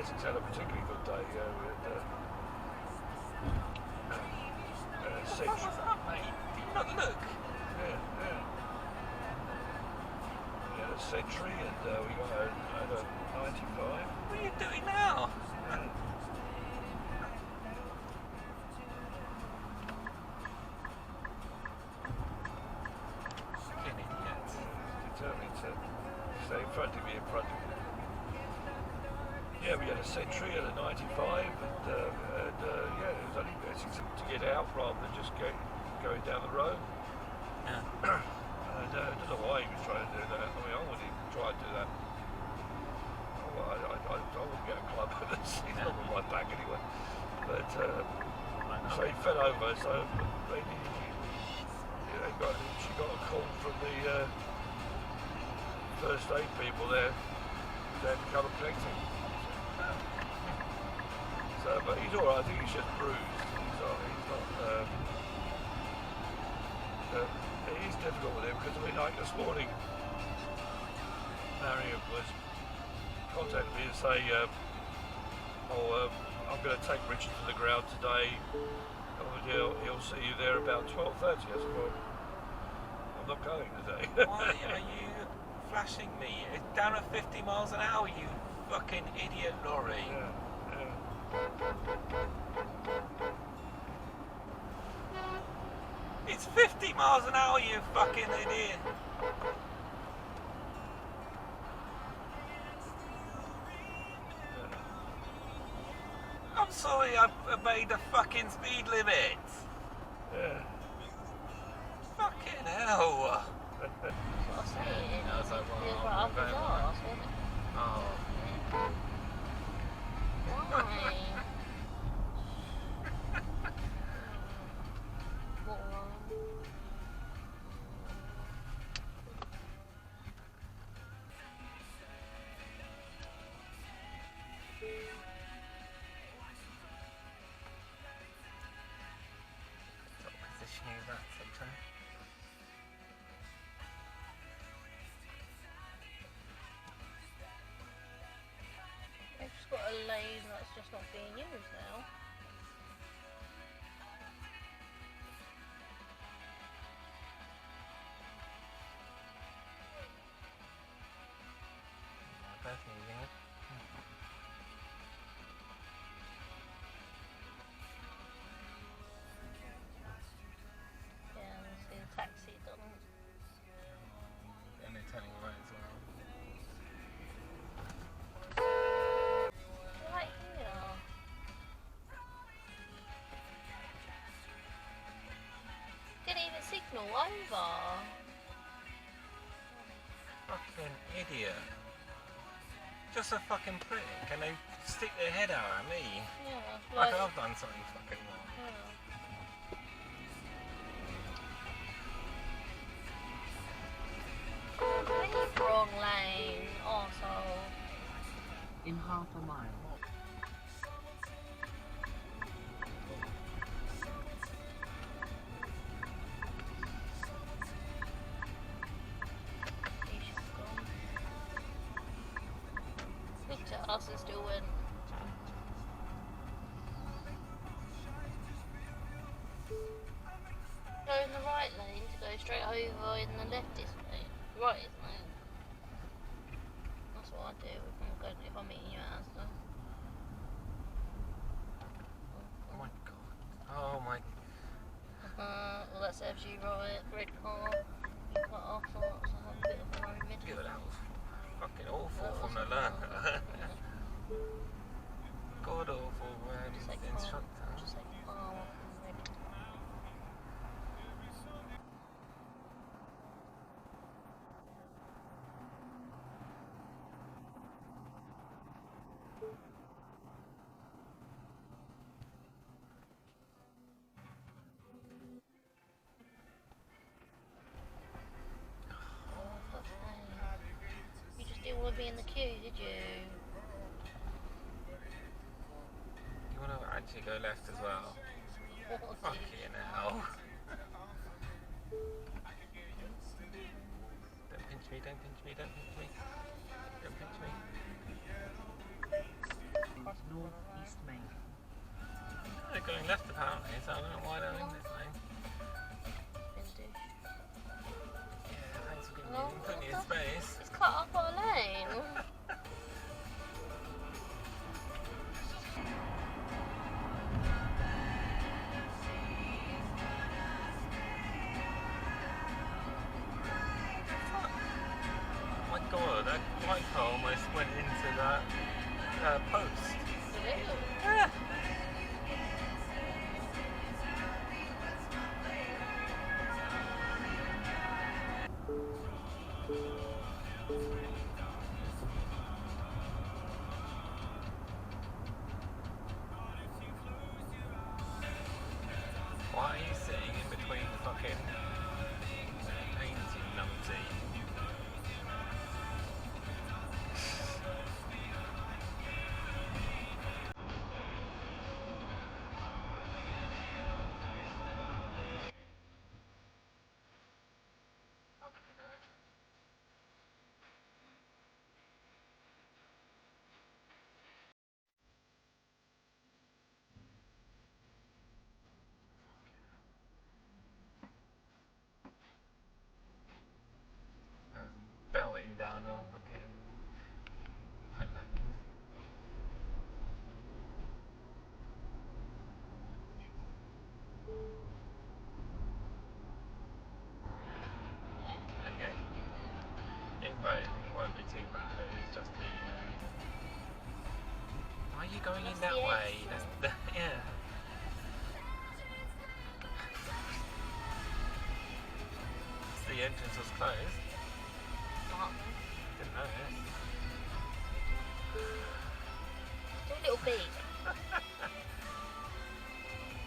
Essex had a particularly good day. We had Sage. Mate, did you not look? Yeah. We had a Sentry and we got a 95. What are you doing now? Fucking idiot. Determined to stay in front of me. Yeah, we had a Sentry and a 95, and yeah, it was only to get out rather than just going down the road. Yeah. And I don't know why he was trying to do that. I mean, I wouldn't even try to do that. I wouldn't get a club for this. He's not on my back anyway. But so he fell over. So she got a call from the first aid people there. They had to come and collect him. So, but he's all right. I think he's just bruised. He's not. It is difficult with him because I mean, like this morning, Marion was contacting me and say, I'm going to take Richard to the ground today. He'll see you there about 12:30. I said, well, I'm not going today. Why are you flashing me? It's down at 50 miles an hour, you fucking idiot lorry. Yeah. It's 50 miles an hour, you fucking idiot. I'm sorry, I obeyed the fucking speed limit. Yeah. Fucking hell. That's what I was saying. I was like, well, He was right I'm up his going arse, wasn't he? Oh. Why? What position is that sometimes? They've just got a lane that's just not being used now. Both moving it. Yeah, and see the taxi doesn't. And they're turning right as well. Right here. Didn't even signal over. Fucking idiot. Just a fucking prick, and they stick their head out at me. Yeah, Like I've done something fucking wrong. Leave wrong lane, arsehole. In half a mile. He's just gone. Looked at us and still went. Go in the right lane to go straight over in the leftist lane. Rightist lane. That's what I do if I'm meeting you at Asda. Oh my god. Oh my. Well, that serves you right. Red car. You cut off lots and have a bit of a road middle. Yeah, that was fucking awful That from the wasn't learner. bad. God awful road Just like instructor. Just like car and red. You just didn't want to be in the queue, did you? You want to actually go left as well? Fucking hell. Don't pinch me, don't pinch me, don't pinch me. Don't pinch me. turning left apparently, so I don't know why they're in this lane. Vintage. Yeah, thanks for giving No, me putting me in what the- space. It's cut up our lane. Oh my god, that white car almost went into that post. Yeah. Why are you sitting in between the fucking lanes, you numpty? Belting down on fucking okay. It won't be too bad. It's just the. Why are you going in that the way? exit. That's yeah. The entrance was closed. Didn't notice. Do a little beat.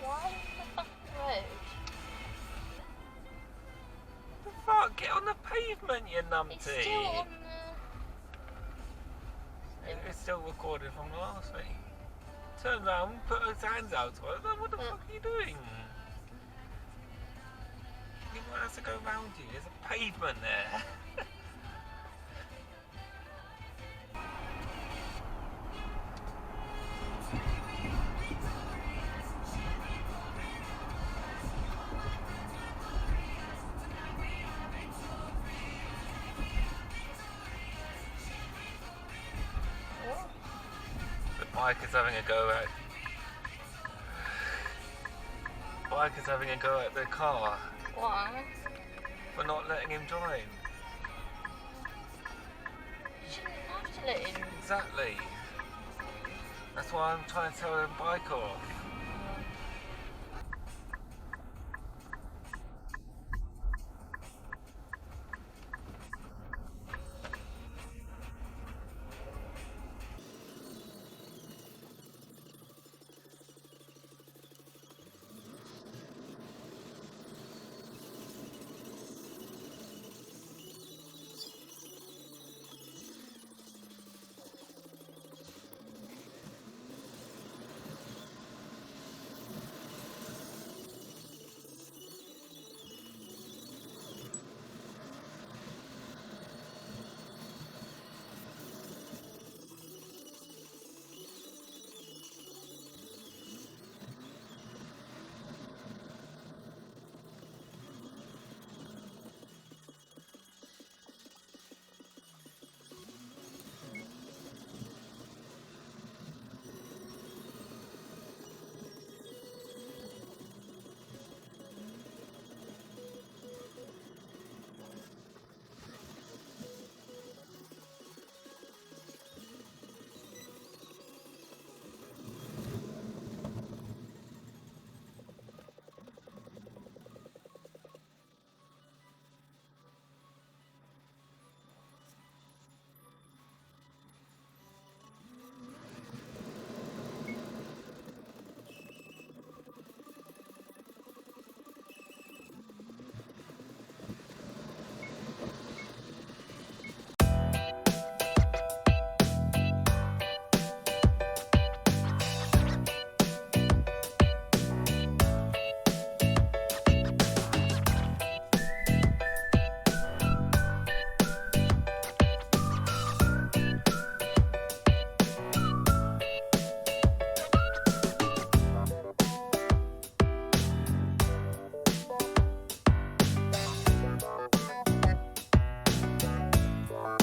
Why the fucking road? The fuck? Get on the pavement, you numpty! It's still on the... It's still recorded from the last thing. Turn around, put his hands out to us. What the fuck are you doing? Anyone has to go around you. There's a pavement there. The biker's having a go at. Biker's having a go at the car Why? for not letting him drive. You shouldn't have to let him. Exactly. That's why I'm trying to tell the bike off.